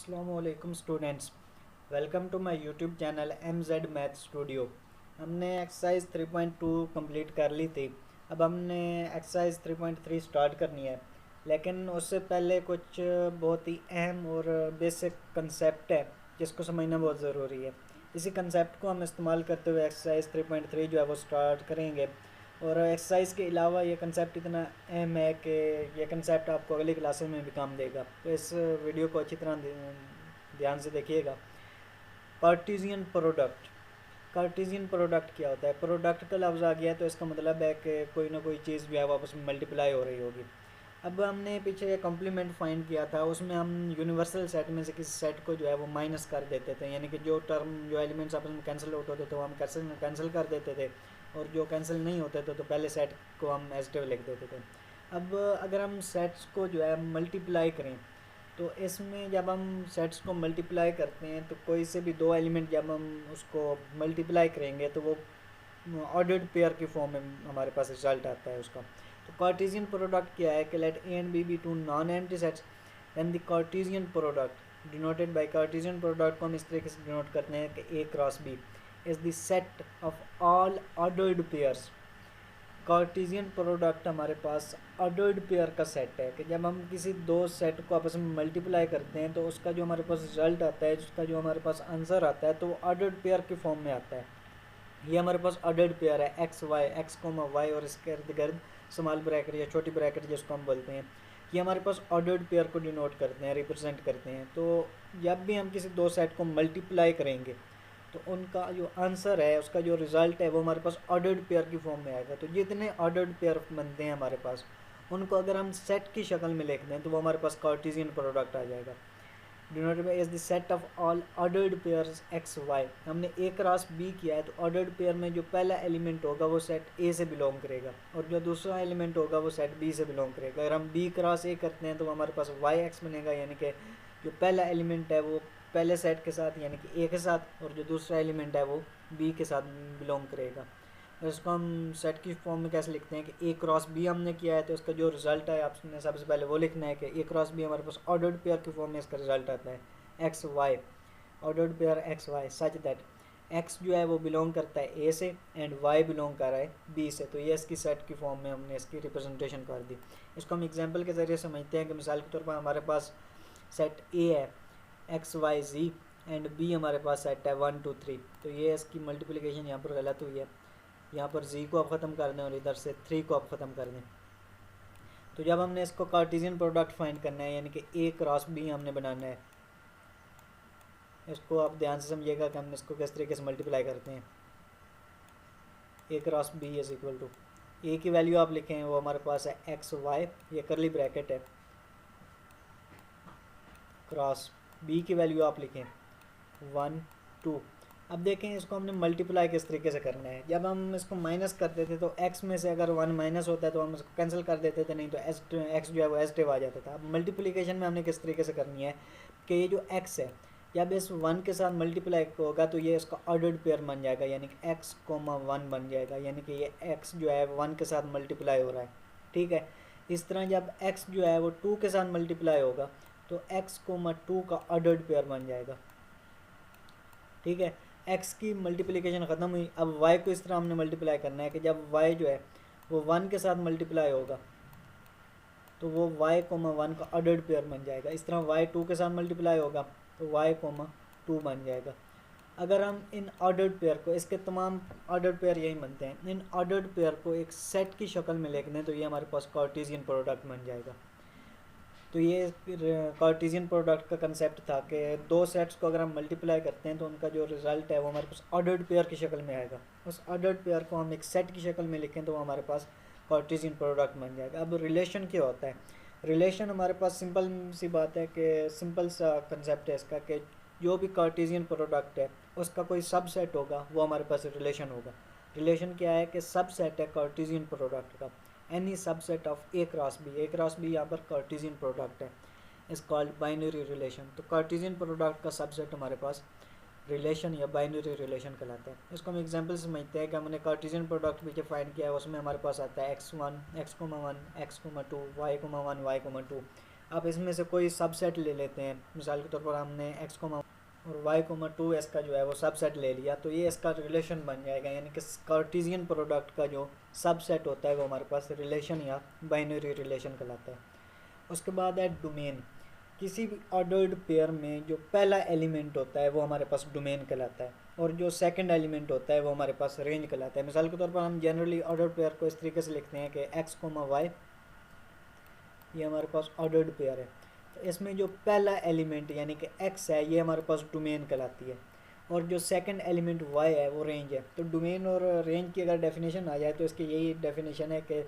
अस्सलामुअलैकुम students, welcome to my YouTube channel MZ math studio. हमने exercise 3.2 complete कर ली थी। अब हमने एक्सरसाइज 3.3 स्टार्ट करनी है, लेकिन उससे पहले कुछ बहुत ही अहम और बेसिक कंसेप्ट है जिसको समझना बहुत ज़रूरी है। इसी कंसेप्ट को हम इस्तेमाल करते हुए एक्सरसाइज 3.3 जो है वो स्टार्ट करेंगे। और एक्सरसाइज के अलावा ये कंसेप्ट इतना अहम है कि ये कंसेप्ट आपको अगली क्लासेस में भी काम देगा, तो इस वीडियो को अच्छी तरह ध्यान से देखिएगा। Cartesian product. कार्टेशियन प्रोडक्ट क्या होता है? प्रोडक्ट का लफ्ज़ आ गया तो इसका मतलब है कि कोई ना कोई चीज़ जो है वापस में मल्टीप्लाई हो रही होगी। अब हमने पीछे कॉम्प्लीमेंट फाइंड किया था, उसमें हम यूनिवर्सल सेट में से किसी सेट को जो है वो माइनस कर देते थे, यानी कि जो टर्म जो एलिमेंट्स आपस में कैंसिल आउट होते थे वो हम कैंसिल कर देते थे, और जो कैंसिल नहीं होते थे तो पहले सेट को हम एजिटिव लिख देते थे। अब अगर हम सेट्स को जो है मल्टीप्लाई करें, तो इसमें जब हम सेट्स को मल्टीप्लाई करते हैं तो कोई से भी दो एलिमेंट जब हम उसको मल्टीप्लाई करेंगे तो वो ऑर्डर्ड पेयर की फॉर्म में हमारे पास रिजल्ट आता है उसका। तो कार्टेशियन प्रोडक्ट क्या है कि let A and B be two non empty sets, then the Cartesian product denoted by Cartesian product को हम इस तरीके से डिनोट करते हैं कि A cross B is the set of all ordered pairs. Cartesian product हमारे पास ऑर्डर्ड पेयर का सेट है कि जब हम किसी दो सेट को आपस में मल्टीप्लाई करते हैं तो उसका जो हमारे पास रिजल्ट आता है, जिसका जो हमारे पास आंसर आता है, तो वो ऑर्डर्ड पेयर की फॉर्म में आता है। ये हमारे पास ऑर्डर्ड पेयर है x Y, X comma Y और इसके इर्द गिर्द स्मॉल ब्रैकेट या छोटी ब्रैकेट जिसको हम बोलते हैं, ये हमारे पास ऑर्डर्ड पेयर को डिनोट करते हैं, रिप्रेजेंट करते हैं। तो जब भी हम किसी दो सेट को मल्टीप्लाई करेंगे तो उनका जो आंसर है, उसका जो रिज़ल्ट है, वो हमारे पास ऑर्डर्ड पेयर की फॉर्म में आएगा। तो जितने ऑर्डर्ड पेयर बनते हैं हमारे पास, उनको अगर हम सेट की शक्ल में लिख दें तो वो हमारे पास कार्टेशियन प्रोडक्ट आ जाएगा। Denoted by is the set of all ordered pairs X Y. हमने ए क्रॉस बी किया है तो ऑर्डर्ड पेयर में जो पहला एलिमेंट होगा वो सेट ए से बिलोंग करेगा, और जो दूसरा एलिमेंट होगा वो सेट बी से बिलोंग करेगा। अगर हम बी क्रॉस ए करते हैं तो हमारे पास वाई एक्स बनेगा, यानी कि जो पहला एलिमेंट है वो पहले सेट के साथ यानी कि ए के साथ, और जो दूसरा एलिमेंट है वो बी के साथ बिलोंग करेगा। और इसको हम सेट की फॉर्म में कैसे लिखते हैं कि ए क्रॉस बी हमने किया है तो इसका जो रिजल्ट है आपने सबसे पहले वो लिखना है कि ए क्रॉस बी हमारे पास ऑर्डर्ड पेयर की फॉर्म में इसका रिजल्ट आता है x y, ordered pair x y such that x जो है वो बिलोंग करता है ए से एंड वाई बिलोंग कर रहा है बी से। तो ये इसकी सेट की फॉर्म में हमने इसकी रिप्रेजेंटेशन कर दी। इसको हम एग्जाम्पल के ज़रिए समझते हैं कि मिसाल के तौर पर हमारे पास सेट ए है एक्स वाई जी, एंड बी हमारे पास सेट है 1 2 3। तो ये इसकी मल्टीप्लिकेशन यहाँ पर गलत हुई है, यहाँ पर जी को आप ख़त्म कर दें और इधर से 3 को आप ख़त्म कर दें। तो जब हमने इसको कार्टेशियन प्रोडक्ट फाइंड करना है, यानी कि ए क्रॉस बी हमने बनाना है, इसको आप ध्यान से समझिएगा कि हमने इसको किस तरीके से मल्टीप्लाई करते हैं। A cross B is equal to, A की वैल्यू आप लिखें वो हमारे पास है एक्स वाई, ये करली ब्रैकेट है, क्रॉस बी की वैल्यू आप लिखें 1 2। अब देखें इसको हमने मल्टीप्लाई किस तरीके से करना है। जब हम इसको माइनस करते थे तो x में से अगर 1 माइनस होता है तो हम इसको कैंसिल कर देते थे, नहीं तो x जो है वो एजिटिव आ जाता था। अब मल्टीप्लिकेशन में हमने किस तरीके से करनी है कि ये जो x है जब इस 1 के साथ मल्टीप्लाई होगा तो ये इसका ऑर्डर्ड पेयर बन जाएगा, यानी कि x कोमा 1 बन जाएगा, यानी कि ये x जो है 1 के साथ मल्टीप्लाई हो रहा है। ठीक है, इस तरह जब x जो है वो 2 के साथ मल्टीप्लाई होगा तो x कोमा 2 का ऑर्डर्ड पेयर बन जाएगा। ठीक है, x की मल्टीप्लिकेशन ख़त्म हुई। अब y को इस तरह हमने मल्टीप्लाई करना है कि जब y जो है वो 1 के साथ मल्टीप्लाई होगा तो वो y कोमा 1 का ऑर्डर्ड पेयर बन जाएगा। इस तरह y 2 के साथ मल्टीप्लाई होगा तो y कोमा 2 बन जाएगा। अगर हम इन ऑर्डर्ड पेयर को, इसके तमाम ऑर्डर्ड पेयर यही बनते हैं, इन ऑर्डर्ड पेयर को एक सेट की शक्ल में लिख दें तो ये हमारे पास कार्टेशियन प्रोडक्ट बन जाएगा। तो ये कार्टेशियन प्रोडक्ट का कंसेप्ट था कि दो सेट्स को अगर हम मल्टीप्लाई करते हैं तो उनका जो रिज़ल्ट है वो हमारे पास ऑर्डर्ड पेयर की शक्ल में आएगा। उस ऑर्डर्ड पेयर को हम एक सेट की शक्ल में लिखें तो वो हमारे पास कार्टेशियन प्रोडक्ट बन जाएगा। अब रिलेशन क्या होता है? रिलेशन हमारे पास सिंपल सी बात है कि सिंपल सा कंसेप्ट है इसका कि जो भी कार्टेशियन प्रोडक्ट है उसका कोई सब सेट होगा वो हमारे पास रिलेशन होगा। रिलेशन क्या है कि सब सेट है कार्टेशियन प्रोडक्ट का, any subset of A cross B. A cross B यहाँ पर कार्टेशियन प्रोडक्ट है, इज कॉल्ड बाइनरी रिलेशन। तो कार्टेशियन प्रोडक्ट का सबसेट हमारे पास रिलेशन या बाइनरी रिलेशन कहलाता है। इसको हम एग्जांपल से समझते हैं कि हमने कार्टेशियन प्रोडक्ट भी जो फाइंड किया है उसमें हमारे पास आता है x1 x, 1 x, 2 y, 1 y, 2 आप इसमें से कोई सबसेट ले लेते हैं, मिसाल के तौर पर हमने x और y, 2 का जो है वो सबसेट ले लिया, तो ये इसका रिलेशन बन जाएगा, यानी कि कार्टेशियन प्रोडक्ट का जो सबसेट होता है वो हमारे पास रिलेशन या बाइनरी रिलेशन कहलाता है। उसके बाद है डोमेन। किसी भी ऑर्डर्ड पेयर में जो पहला एलिमेंट होता है वो हमारे पास डोमेन कहलाता है, और जो सेकंड एलिमेंट होता है वो हमारे पास रेंज कहलाता है। मिसाल के तौर पर हम जनरली ऑर्डर्ड पेयर को इस तरीके से लिखते हैं कि x, y, ये हमारे पास ऑर्डर्ड पेयर है, तो इसमें जो पहला एलिमेंट यानी कि x है ये हमारे पास डोमेन कहलाती है, और जो सेकंड एलिमेंट y है वो रेंज है। तो डोमेन और रेंज की अगर डेफिनेशन आ जाए तो इसकी यही डेफिनेशन है कि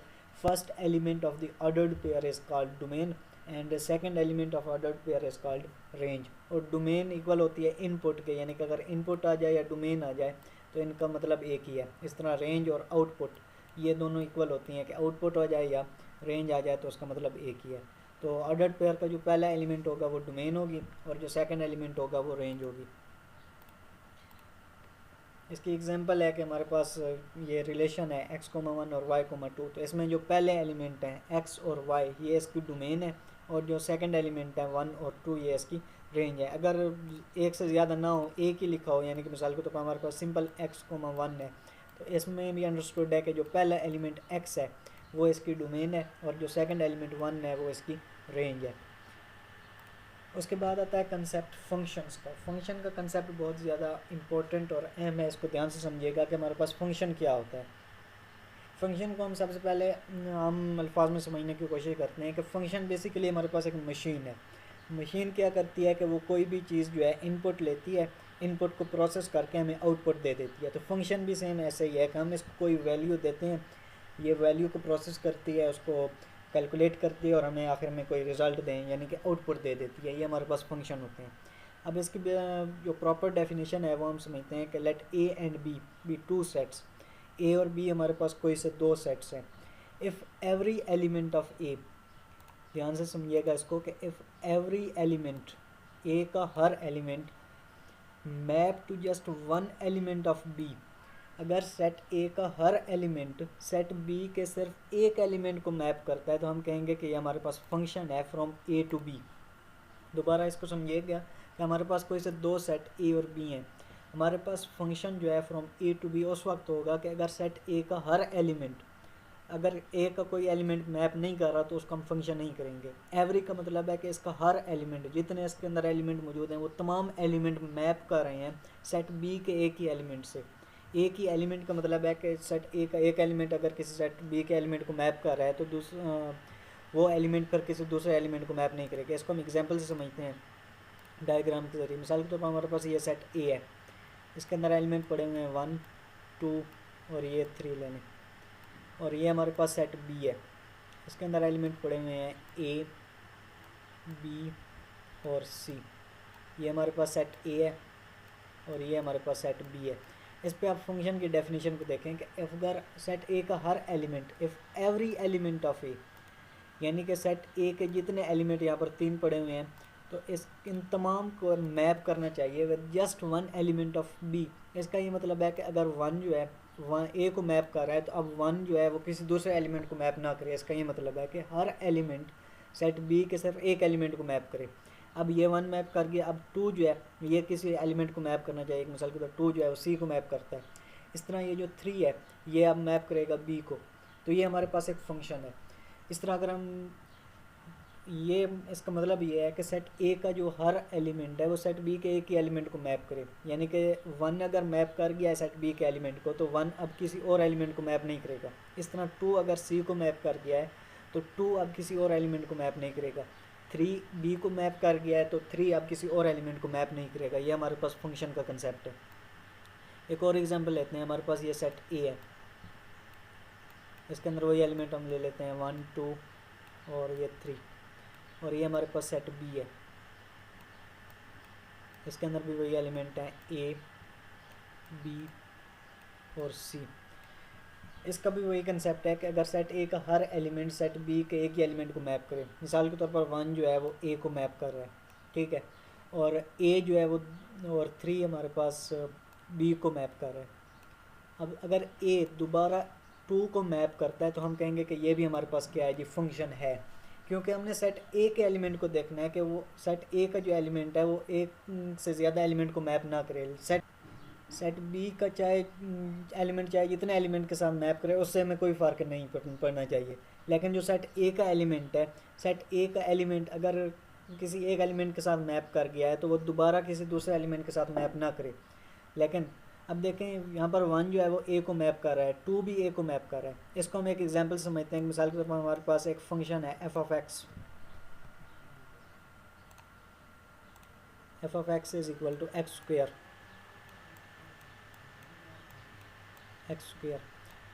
first element of the ordered pair is called domain and second element of ordered pair is called range. और डोमेन इक्वल होती है इनपुट के, यानी कि अगर इनपुट आ जाए या डोमेन आ जाए तो इनका मतलब एक ही है। इस तरह रेंज और आउटपुट ये दोनों इक्वल होती हैं कि आउटपुट आ जाए या रेंज आ जाए तो उसका मतलब एक ही है। तो ऑर्डर्ड पेयर का जो पहला एलिमेंट होगा वो डोमेन होगी और जो सेकंड एलिमेंट होगा वो रेंज होगी। इसकी एग्जांपल है कि हमारे पास ये रिलेशन है x, 1 और y, 2, तो इसमें जो पहले एलिमेंट हैं x और y ये इसकी डोमेन है, और जो सेकंड एलिमेंट है 1 और 2 ये इसकी रेंज है। अगर एक से ज़्यादा ना हो, एक ही लिखा हो, यानी कि मिसाल के तौर पर हमारे पास सिंपल x, 1 है, तो इसमें भी अंडरस्टूड है कि जो पहला एलिमेंट x है वो इसकी डोमेन है और जो सेकंड एलिमेंट 1 है वो इसकी रेंज है। उसके बाद आता है कंसेप्ट फंक्शंस का। फंक्शन का कंसेप्ट बहुत ज़्यादा इंपॉर्टेंट और अहम है, इसको ध्यान से समझिएगा कि हमारे पास फंक्शन क्या होता है। फंक्शन को हम सबसे पहले हम अल्फाज में समझने की कोशिश करते हैं कि फ़ंक्शन बेसिकली हमारे पास एक मशीन है। मशीन क्या करती है कि वो कोई भी चीज़ जो है इनपुट लेती है, इनपुट को प्रोसेस करके हमें आउटपुट दे देती है। तो फंक्शन भी सेम ऐसे ही है कि हम इसको कोई वैल्यू देते हैं, ये वैल्यू को प्रोसेस करती है, उसको कैलकुलेट करती है और हमें आखिर में कोई रिज़ल्ट दें यानी कि आउटपुट दे देती है। ये हमारे पास फंक्शन होते हैं। अब इसकी जो प्रॉपर डेफिनेशन है वो हम समझते हैं कि let A and B 2 sets, A और बी हमारे पास कोई से 2 सेट्स हैं। If every element of A, ध्यान से समझिएगा इसको, कि इफ़ एवरी एलिमेंट, ए का हर element map to just one element of B, अगर सेट ए का हर एलिमेंट सेट बी के सिर्फ एक एलिमेंट को मैप करता है तो हम कहेंगे कि ये हमारे पास फंक्शन है फ्रॉम ए टू बी। दोबारा इसको समझिएगा कि हमारे पास कोई से 2 सेट ए और बी हैं, हमारे पास फंक्शन जो है फ्रॉम ए टू बी उस वक्त होगा कि अगर सेट ए का हर एलिमेंट, अगर ए का कोई एलिमेंट मैप नहीं कर रहा तो उसका हम फंक्शन नहीं करेंगे। एवरी का मतलब है कि इसका हर एलिमेंट, जितने इसके अंदर एलिमेंट मौजूद हैं वो तमाम एलिमेंट मैप कर रहे हैं सेट बी के एक ही एलिमेंट से। एक ही एलिमेंट का मतलब है कि सेट ए का एक एलिमेंट अगर किसी सेट बी के एलिमेंट को मैप कर रहा है तो वो एलिमेंट पर किसी दूसरे एलिमेंट को मैप नहीं करेगा। इसको हम एग्जांपल से समझते हैं डायग्राम के ज़रिए। मिसाल के तौर पर हमारे पास ये सेट ए है, इसके अंदर एलिमेंट पड़े हुए हैं 1, 2 और ये 3 लेने, और ये हमारे पास सेट बी है, इसके अंदर एलिमेंट पड़े हुए हैं ए, बी और सी। ये हमारे पास सेट ए है और ये हमारे पास सेट बी है। इस पे आप फंक्शन की डेफिनेशन को देखें कि अगर सेट ए का हर element, if every element of A, यानी कि सेट ए के जितने एलिमेंट यहाँ पर 3 पड़े हुए हैं तो इन तमाम को मैप करना चाहिए with just one element of B. इसका ये मतलब है कि अगर 1 जो है 1 ए को मैप कर रहा है तो अब 1 जो है वो किसी दूसरे एलिमेंट को मैप ना करे। इसका ये मतलब है कि हर एलिमेंट सेट बी के सिर्फ एक एलिमेंट को मैप करे। अब ये 1 मैप कर गया, अब 2 जो है ये किसी एलिमेंट को मैप करना चाहिए। मिसाल के तौर 2 जो है वो सी को मैप करता है। इस तरह ये जो 3 है ये अब मैप करेगा बी को। तो ये हमारे पास एक फंक्शन है। इस तरह अगर हम ये, इसका मतलब ये है कि सेट ए का जो हर एलिमेंट है वो सेट बी के एक ही एलिमेंट को मैप करे, यानी कि 1 अगर मैप कर गया है सेट बी के एलिमेंट को तो 1 अब किसी और एलिमेंट को मैप नहीं करेगा। इस तरह 2 अगर सी को मैप कर गया है तो 2 अब किसी और एलिमेंट को मैप नहीं करेगा। 3 बी को मैप कर गया है तो 3 अब किसी और एलिमेंट को मैप नहीं करेगा। ये हमारे पास फंक्शन का कंसेप्ट है। एक और एग्जांपल लेते हैं, हमारे पास ये सेट ए है, इसके अंदर वही एलिमेंट हम ले लेते हैं 1, 2 और ये 3, और ये हमारे पास सेट बी है, इसके अंदर भी वही एलिमेंट हैं ए, बी और सी। इसका भी वही कंसेप्ट है कि अगर सेट ए का हर एलिमेंट सेट बी के एक ही एलिमेंट को मैप करे। मिसाल के तौर पर 1 जो है वो ए को मैप कर रहा है, ठीक है, और ए जो है वो और 3 हमारे पास बी को मैप कर रहा है। अब अगर ए दोबारा 2 को मैप करता है तो हम कहेंगे कि ये भी हमारे पास क्या है जी, फंक्शन है, क्योंकि हमने सेट ए के एलिमेंट को देखना है कि वो सेट ए का जो एलिमेंट है वो एक से ज़्यादा एलिमेंट को मैप ना करे। सेट बी का चाहे एलिमेंट चाहे जितने एलिमेंट के साथ मैप करे उससे हमें कोई फ़र्क नहीं पड़ना चाहिए। लेकिन जो सेट ए का एलिमेंट है, सेट ए का एलिमेंट अगर किसी एक एलिमेंट के साथ मैप कर गया है तो वो दोबारा किसी दूसरे एलिमेंट के साथ मैप ना करे। लेकिन अब देखें यहाँ पर 1 जो है वो ए को मैप कर रहा है, 2 भी ए को मैप कर रहा है। इसको हम एक एग्जांपल समझते हैं। मिसाल के तौर पर हमारे पास एक फंक्शन है f of x is equal to x square.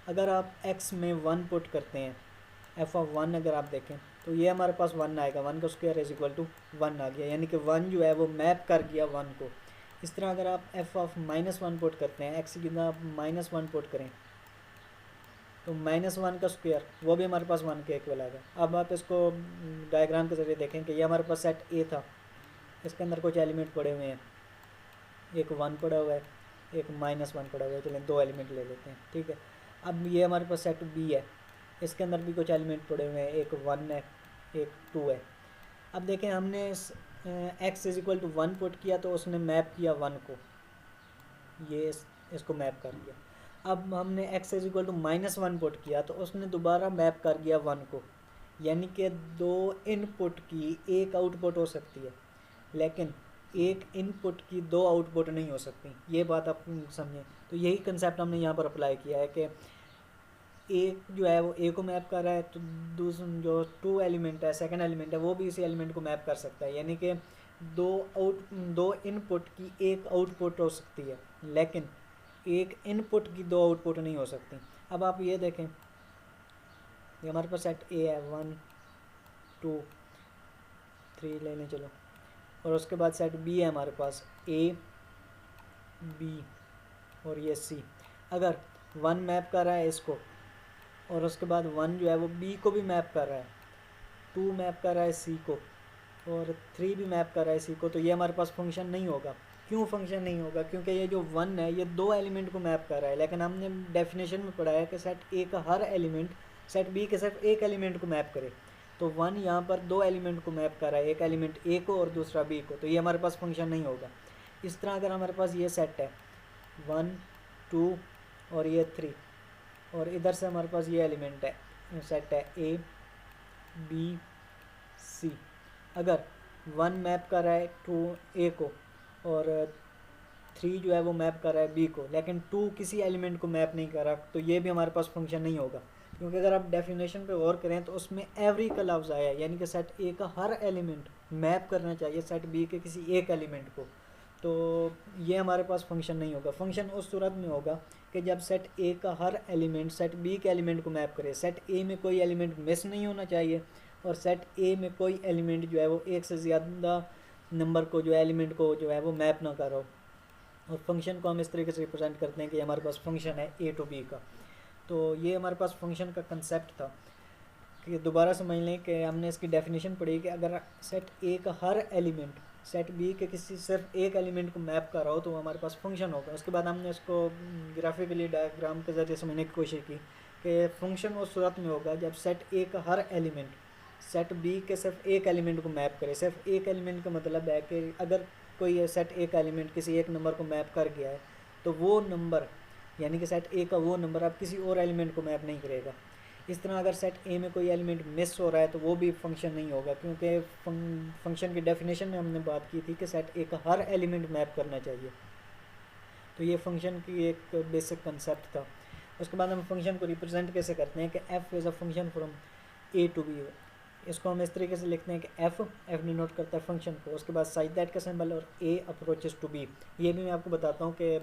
अगर आप x में 1 पुट करते हैं, एफ ऑफ 1 अगर आप देखें तो ये हमारे पास 1 आएगा, 1 का स्क्वायर इज इक्वल टू 1 आ गया, यानी कि 1 जो है वो मैप कर गया 1 को। इस तरह अगर आप एफ ऑफ -1 पुट करते हैं, x की जगह आप -1 पुट करें तो -1 का स्क्वायर वो भी हमारे पास 1 के इक्वल आएगा। अब आप इसको डायग्राम के जरिए देखें कि ये हमारे पास सेट ए था, इसके अंदर कुछ एलिमेंट पड़े हुए हैं, एक 1 पड़ा हुआ है, एक -1 पड़ा हुआ है, चलें 2 एलिमेंट ले लेते हैं, ठीक है। अब ये हमारे पास सेट बी है, इसके अंदर भी कुछ एलिमेंट पड़े हुए हैं, एक 1 है, एक 2 है। अब देखें हमने x is equal to 1 put किया तो उसने मैप किया 1 को, ये इसको मैप कर दिया। अब हमने x is equal to -1 put किया तो उसने दोबारा मैप कर दिया 1 को, यानी कि 2 इनपुट की एक आउटपुट हो सकती है, लेकिन एक इनपुट की 2 आउटपुट नहीं हो सकती। ये बात आप समझें। तो यही कंसेप्ट हमने यहाँ पर अप्लाई किया है कि एक जो है वो ए को मैप कर रहा है तो दूसरा जो 2 एलिमेंट है, सेकंड एलिमेंट है, वो भी इसी एलिमेंट को मैप कर सकता है, यानी कि 2 इनपुट की एक आउटपुट हो सकती है, लेकिन एक इनपुट की 2 आउटपुट नहीं हो सकती। अब आप ये देखें, ये हमारे पास सेट ए है, 1 2 3 ले लें चलो, और उसके बाद सेट बी है हमारे पास ए बी और ये सी। अगर 1 मैप कर रहा है इसको और उसके बाद 1 जो है वो बी को भी मैप कर रहा है, 2 मैप कर रहा है सी को और 3 भी मैप कर रहा है सी को, तो ये हमारे पास फंक्शन नहीं होगा। क्यों फंक्शन नहीं होगा? क्योंकि ये जो 1 है ये 2 एलिमेंट को मैप कर रहा है, लेकिन हमने डेफिनेशन में पढ़ा है कि सेट ए का हर एलिमेंट सेट बी के सिर्फ एक एलिमेंट को मैप करे। तो 1 यहाँ पर 2 एलिमेंट को मैप कर रहा है, एक एलिमेंट ए को और दूसरा बी को, तो ये हमारे पास फंक्शन नहीं होगा। इस तरह अगर हमारे पास ये सेट है 1 2 और ये 3 और इधर से हमारे पास ये एलिमेंट है, सेट है ए बी सी। अगर 1 मैप कर रहा है 2 ए को और 3 जो है वो मैप कर रहा है बी को, लेकिन 2 किसी एलिमेंट को मैप नहीं कर रहा, तो ये भी हमारे पास फंक्शन नहीं होगा। क्योंकि अगर आप डेफिनेशन पे गौर करें तो उसमें एवरी का लफ्ज़ आया है, यानी कि सेट ए का हर एलिमेंट मैप करना चाहिए सेट बी के किसी एक एलिमेंट को, तो ये हमारे पास फंक्शन नहीं होगा। फंक्शन उस सूरत में होगा कि जब सेट ए का हर एलिमेंट सेट बी के एलिमेंट को मैप करे, सेट ए में कोई एलिमेंट मिस नहीं होना चाहिए और सेट ए में कोई एलिमेंट जो है वो एक से ज़्यादा नंबर को जो एलिमेंट को जो है वो मैप ना करो। और फंक्शन को हम इस तरीके से रिप्रेजेंट करते हैं कि हमारे पास फंक्शन है ए टू बी का। तो ये हमारे पास फंक्शन का कंसेप्ट था कि दोबारा समझ लें कि हमने इसकी डेफिनेशन पढ़ी कि अगर सेट ए का हर एलिमेंट सेट बी के किसी सिर्फ एक एलिमेंट को मैप कर रहा हो तो हमारे पास फंक्शन होगा। उसके बाद हमने इसको ग्राफिकली डायग्राम के ज़रिए समझने की कोशिश की कि फंक्शन उस सूरत में होगा जब सेट ए का हर एलिमेंट सेट बी के सिर्फ एक एलिमेंट को मैप करे। सिर्फ एक एलिमेंट का मतलब है कि अगर कोई सेट ए का एलिमेंट किसी एक नंबर को मैप कर गया है तो वो नंबर यानी कि सेट ए का वो नंबर अब किसी और एलिमेंट को मैप नहीं करेगा। इस तरह अगर सेट ए में कोई एलिमेंट मिस हो रहा है तो वो भी फंक्शन नहीं होगा, क्योंकि फंक्शन की डेफिनेशन में हमने बात की थी कि सेट ए का हर एलिमेंट मैप करना चाहिए। तो ये फंक्शन की एक बेसिक कंसेप्ट था। उसके बाद हम फंक्शन को रिप्रेजेंट कैसे करते हैं कि f is a function from A to B. इसको हम इस तरीके से लिखते हैं कि एफ डिनोट करता है फंक्शन को, उसके बाद साइज दैट का सिंबल और ए अप्रोचेस टू बी। ये भी मैं आपको बताता हूँ कि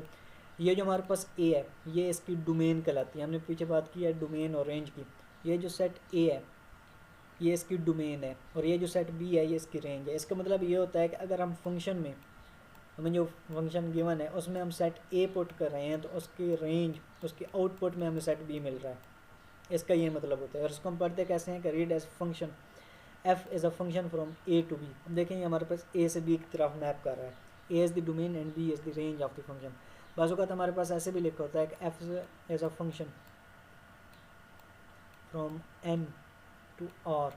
ये जो हमारे पास ए है ये इसकी डोमेन कहलाती है। हमने पीछे बात की है डोमेन और रेंज की। ये जो सेट ए है ये इसकी डोमेन है और ये जो सेट बी है ये इसकी रेंज है। इसका मतलब ये होता है कि अगर हम फंक्शन में हमें जो फंक्शन गिवन है उसमें हम सेट ए पुट कर रहे हैं तो उसकी रेंज उसकी आउटपुट में हमें सेट बी मिल रहा है, इसका ये मतलब होता है। और इसको हम पढ़ते कैसे हैं कि read as function f is a function from A to B. हम देखेंगे हमारे पास ए से बी की तरफ मैप कर रहा है, A is the domain and B is the range of the function. बाज़ वक़्त हमारे पास ऐसे भी लिखा होता है कि f is a function from N to R.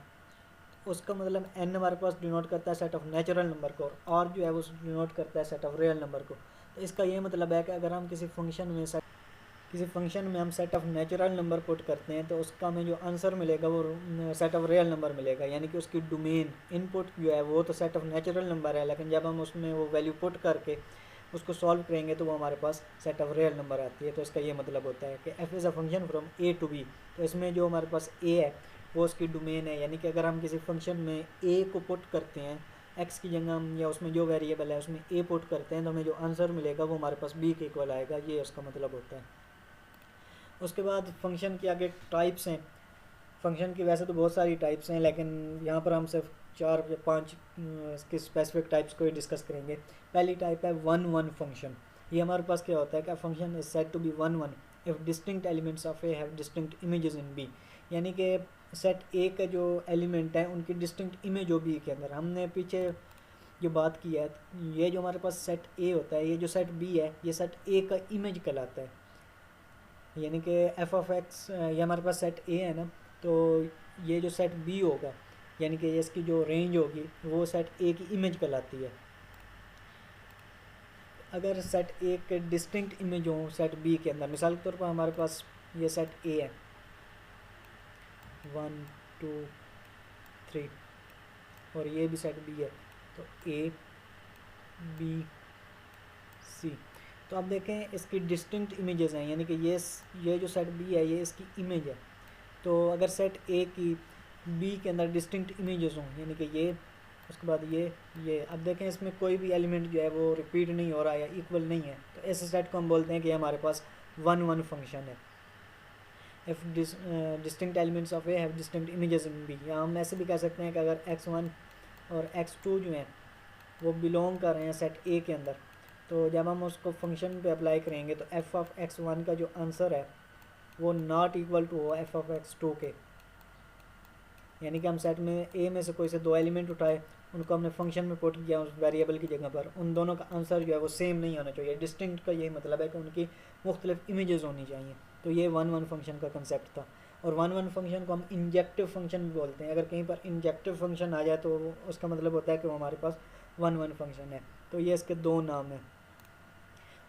उसका मतलब n हमारे पास डिनोट करता है सेट ऑफ नेचुरल नंबर को, और R जो है वो डिनोट करता है सेट ऑफ रियल नंबर को। तो इसका ये मतलब है कि अगर हम किसी फंक्शन में हम set of natural number put करते हैं तो उसका हमें जो आंसर मिलेगा वो सेट ऑफ रियल नंबर मिलेगा, यानी कि उसकी डोमेन इनपुट जो है वो तो सेट ऑफ नेचुरल नंबर है, लेकिन जब हम उसमें वो वैल्यू पुट करके उसको सॉल्व करेंगे तो वो हमारे पास सेट ऑफ रियल नंबर आती है। तो इसका ये मतलब होता है कि f is a function from a to b। तो इसमें जो हमारे पास a है वो उसकी डोमेन है, यानी कि अगर हम किसी फंक्शन में a को पुट करते हैं x की जगह हम, या उसमें जो वेरिएबल है उसमें a पुट करते हैं, तो हमें जो आंसर मिलेगा वो हमारे पास b के इक्वल आएगा, ये उसका मतलब होता है। उसके बाद फंक्शन की आगे टाइप्स हैं। फंक्शन की वैसे तो बहुत सारी टाइप्स हैं, लेकिन यहाँ पर हम सिर्फ 4 या 5 इसके स्पेसिफिक टाइप्स को ही डिस्कस करेंगे। पहली टाइप है वन वन फंक्शन। ये हमारे पास क्या होता है कि function is set to be one one if distinct elements of A have distinct images in B, यानी कि सेट ए का जो एलिमेंट है उनकी डिस्टिंक्ट इमेज हो बी के अंदर। हमने पीछे जो बात की है, ये जो हमारे पास सेट ए होता है, ये जो सेट बी है ये सेट ए का इमेज कहलाता है, यानी कि एफ ऑफ एक्स, ये हमारे पास सेट ए है ना, तो ये जो सेट बी होगा यानी कि इसकी जो रेंज होगी वो सेट ए की इमेज कहलाती है। अगर सेट ए के डिस्टिंक्ट इमेज हो सेट बी के अंदर, मिसाल के तौर पर हमारे पास ये सेट ए है 1 2 3 और ये भी सेट बी है, तो ए बी सी। तो अब देखें इसकी डिस्टिंक्ट इमेजेस हैं, यानी कि ये जो सेट बी है ये इसकी इमेज है। तो अगर सेट ए की बी के अंदर डिस्टिंक्ट इमेजेस हों, यानी कि ये, उसके बाद ये अब देखें इसमें कोई भी एलिमेंट जो है वो रिपीट नहीं हो रहा है या इक्वल नहीं है, तो ऐसे सेट को हम बोलते हैं कि हमारे पास वन वन फंक्शन है। If distinct elements of A have distinct images in B, या हम ऐसे भी कह सकते हैं कि अगर x1 और x2 जो हैं वो बिलोंग कर रहे हैं सेट ए के अंदर, तो जब हम उसको फंक्शन पे अप्लाई करेंगे तो f ऑफ x1 का जो आंसर है वो नॉट इक्वल टू हो f ऑफ x2 के, यानी कि हम सेट में ए में से कोई से दो एलिमेंट उठाए, उनको हमने फंक्शन में पुट किया उस वेरिएबल की जगह पर, उन दोनों का आंसर जो है वो सेम नहीं होना चाहिए। डिस्टिंक्ट का यही मतलब है कि उनकी मुख्तलिफ इमेजेस होनी चाहिए। तो ये वन वन फंक्शन का कंसेप्ट था। और वन वन फंक्शन को हम इंजेक्टिव फंक्शन भी बोलते हैं। अगर कहीं पर इंजेक्टिव फंक्शन आ जाए तो उसका मतलब होता है कि वो हमारे पास वन वन फंक्शन है। तो ये इसके दो नाम हैं।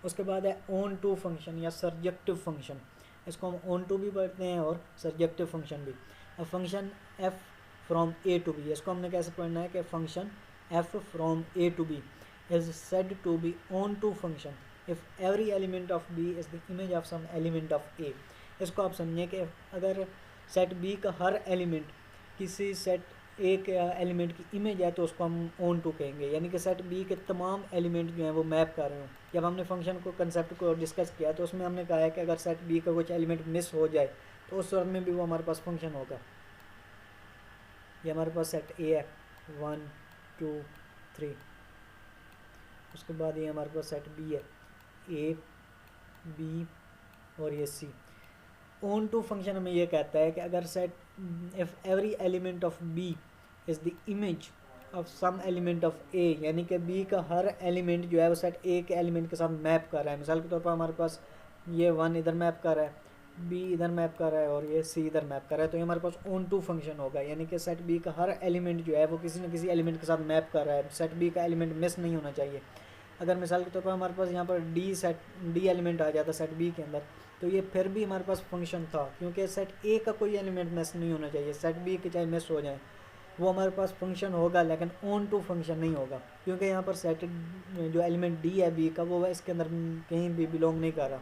उसके बाद है ऑन टू फंक्शन या सर्जेक्टिव फंक्शन। इसको हम ऑन टू भी पढ़ते हैं और सर्जेक्टिव फंक्शन भी। A function f from A to B, इसको हमने कैसे पढ़ना है कि function f from A to B is said to be onto function if every element of B is the image of some element of A. इसको आप समझें कि अगर सेट बी का हर एलिमेंट किसी सेट ए के एलिमेंट की इमेज है तो उसको हम ऑन टू कहेंगे, यानी कि सेट बी के तमाम एलिमेंट जो हैं वो मैप कर रहे हो। जब हमने फंक्शन को कंसेप्ट को डिस्कस किया तो उसमें हमने कहा है कि अगर सेट बी का कुछ एलिमेंट मिस हो जाए तो उस सूरत में भी वो हमारे पास फंक्शन होगा। ये हमारे पास सेट ए है 1 2 3, उसके बाद ये हमारे पास सेट बी है ए बी और ये सी। ऑन टू फंक्शन हमें ये कहता है कि अगर set if every element of B is the image of some element of A, यानी कि बी का हर एलिमेंट जो है वो सेट ए के एलिमेंट के साथ मैप कर रहा है। मिसाल के तौर पर हमारे पास ये 1 इधर मैप कर रहा है, बी इधर मैप कर रहा है और ये सी इधर मैप कर रहा है, तो ये हमारे पास ऑन टू फंक्शन होगा। यानी कि सेट बी का हर एलिमेंट जो है वो किसी न किसी एलिमेंट के साथ मैप कर रहा है, सेट बी का एलिमेंट मिस नहीं होना चाहिए। अगर मिसाल के तौर पर हमारे पास यहाँ पर डी एलिमेंट आ जाता सेट बी के अंदर, तो ये फिर भी हमारे पास फंक्शन था, क्योंकि सेट ए का कोई एलिमेंट मिस नहीं होना चाहिए। सेट बी के चाहे मिस हो जाए वो हमारे पास फंक्शन होगा, लेकिन ऑन टू फंक्शन नहीं होगा, क्योंकि यहाँ पर सेट जो एलिमेंट डी है बी का वो इसके अंदर कहीं भी बिलोंग नहीं कर रहा।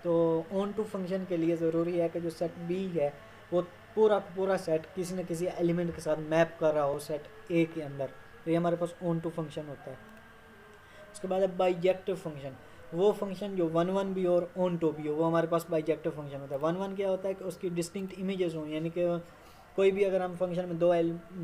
तो ऑन टू फंक्शन के लिए ज़रूरी है कि जो सेट बी है वो पूरा सेट किसी न किसी एलिमेंट के साथ मैप कर रहा हो सेट ए के अंदर, तो ये हमारे पास ऑन टू फंक्शन होता है। उसके बाद है बाइजेक्टिव फंक्शन। वो फंक्शन जो वन वन भी और ऑन टू भी हो वो हमारे पास बाइजेक्टिव फंक्शन होता है। वन वन क्या होता है कि उसकी डिस्टिंक्ट इमेजेस हों, यानी कि कोई भी अगर हम फंक्शन में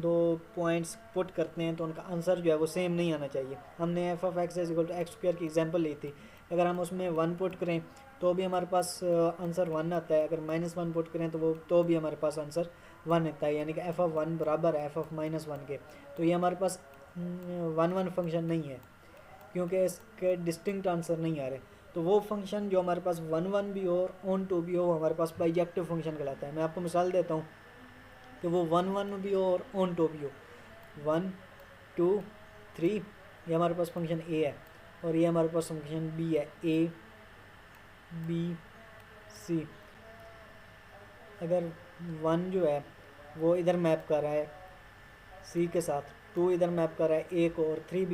दो पॉइंट्स पुट करते हैं तो उनका आंसर जो है वो सेम नहीं आना चाहिए। हमने f of x is equal to x square की एग्जांपल ली थी। अगर हम उसमें 1 पुट करें तो भी हमारे पास आंसर 1 आता है, अगर -1 पुट करें तो भी हमारे पास आंसर 1 आता है, यानी कि एफ ऑफ 1 बराबर है एफ ऑफ -1 के। तो ये हमारे पास 1 फंक्शन नहीं है, क्योंकि इसके डिस्टिंक्ट आंसर नहीं आ रहे। तो वो फंक्शन जो हमारे पास 1 भी हो और ऑन टू भी हो वो हमारे पास बाइजेक्टिव फंक्शन कहलाता है। मैं आपको मिसाल देता हूँ कि वो 1 भी हो और ऑन टू भी हो। 1 2 3, ये हमारे पास फंक्शन ए है और ये हमारे पास फंक्शन बी है, ए बी सी। अगर 1 जो है वो इधर मैप कर रहा है सी के साथ, 2 इधर मैप कर रहा है ए को, और 3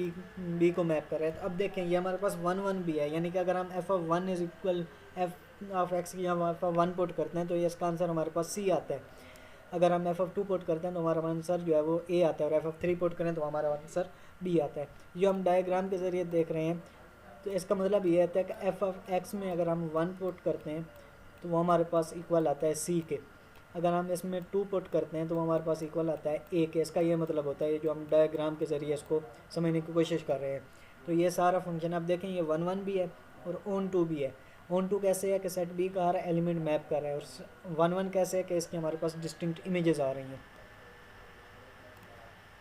बी को मैप कर रहा है। तो अब देखें ये हमारे पास 1 1 भी है, यानी कि अगर हम F of 1 is equal F of x की हम एफ ऑफ 1 पुट करते हैं तो ये इसका आंसर हमारे पास सी आता है। अगर हम एफ ऑफ 2 पुट करते हैं तो हमारा आंसर जो है वो ए आता है, और एफ ऑफ 3 पुट करें तो हमारा आंसर बी आता है। जो हम डायग्राम के ज़रिए देख रहे हैं तो इसका मतलब ये आता है कि एफ ऑफ एक्स में अगर हम 1 पुट करते हैं तो वो हमारे पास इक्वल आता है सी के। अगर हम इसमें 2 पुट करते हैं तो वो हमारे पास इक्वल आता है ए के। इसका ये मतलब होता है जो हम डायग्राम के ज़रिए इसको समझने की कोशिश कर रहे हैं। तो ये सारा फंक्शन आप देखें, ये 1 1 भी है और ऑन 2 भी है। ऑन 2 कैसे है कि सेट बी का हर एलिमेंट मैप कर रहा है, और 1 1 कैसे है कि इसके हमारे पास डिस्टिंक्ट इमेजेस आ रही हैं।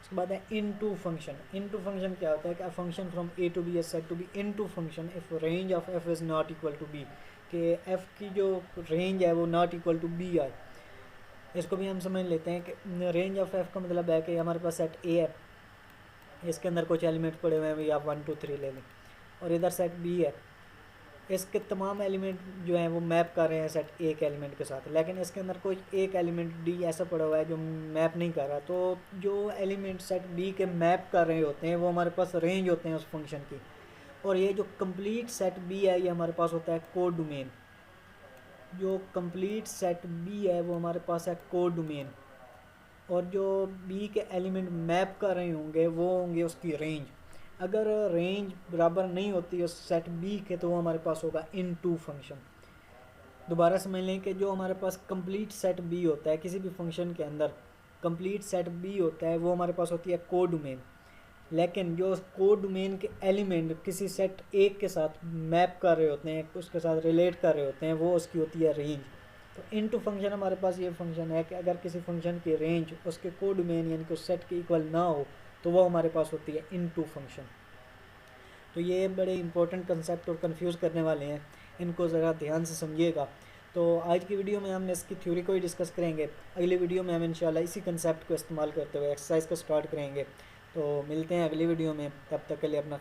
उसके बाद है into function. Into function क्या होता है कि function from A to B is set to be into function if range of f is not equal to B, कि एफ की जो रेंज है वो नॉट इक्वल टू बी आए। इसको भी हम समझ लेते हैं कि रेंज ऑफ एफ का मतलब है कि हमारे पास सेट ए है, इसके अंदर कुछ एलिमेंट पड़े हुए हैं, या 1 2 3 ले लें, और इधर सेट बी है, इसके तमाम एलिमेंट जो हैं वो मैप कर रहे हैं सेट ए के एलिमेंट के साथ, लेकिन इसके अंदर कोई एक एलिमेंट डी ऐसा पड़ा हुआ है जो मैप नहीं कर रहा। तो जो एलिमेंट सेट बी के मैप कर रहे होते हैं वो हमारे पास रेंज होते हैं उस फंक्शन की। और ये जो कंप्लीट सेट बी है ये हमारे पास होता है कोड डोमेन। जो कंप्लीट सेट बी है वो हमारे पास है कोड डोमेन, और जो बी के एलिमेंट मैप कर रहे होंगे वो होंगे उसकी रेंज। अगर रेंज बराबर नहीं होती उस सेट बी के तो वो हमारे पास होगा इन टू फंक्शन। दोबारा समझ लें कि जो हमारे पास कंप्लीट सेट बी होता है किसी भी फंक्शन के अंदर, कंप्लीट सेट बी होता है वो हमारे पास होती है कोड डोमेन, लेकिन जो कोड डोमेन के एलिमेंट किसी सेट ए के साथ मैप कर रहे होते हैं, उसके साथ रिलेट कर रहे होते हैं, वो उसकी होती है रेंज। तो इन टू फंक्शन हमारे पास ये फंक्शन है कि अगर किसी फंक्शन की रेंज उसके कोड डोमेन यानी कि उस सेट के इक्वल ना हो तो वो हमारे पास होती है इन टू फंक्शन। तो ये बड़े इंपॉर्टेंट कंसेप्ट और कंफ्यूज करने वाले हैं, इनको ज़रा ध्यान से समझिएगा। तो आज की वीडियो में हम इसकी थ्योरी को ही डिस्कस करेंगे, अगली वीडियो में हम इंशाल्लाह इसी कंसेप्ट को इस्तेमाल करते हुए एक्सरसाइज को स्टार्ट करेंगे। तो मिलते हैं अगली वीडियो में, तब तक के लिए अपना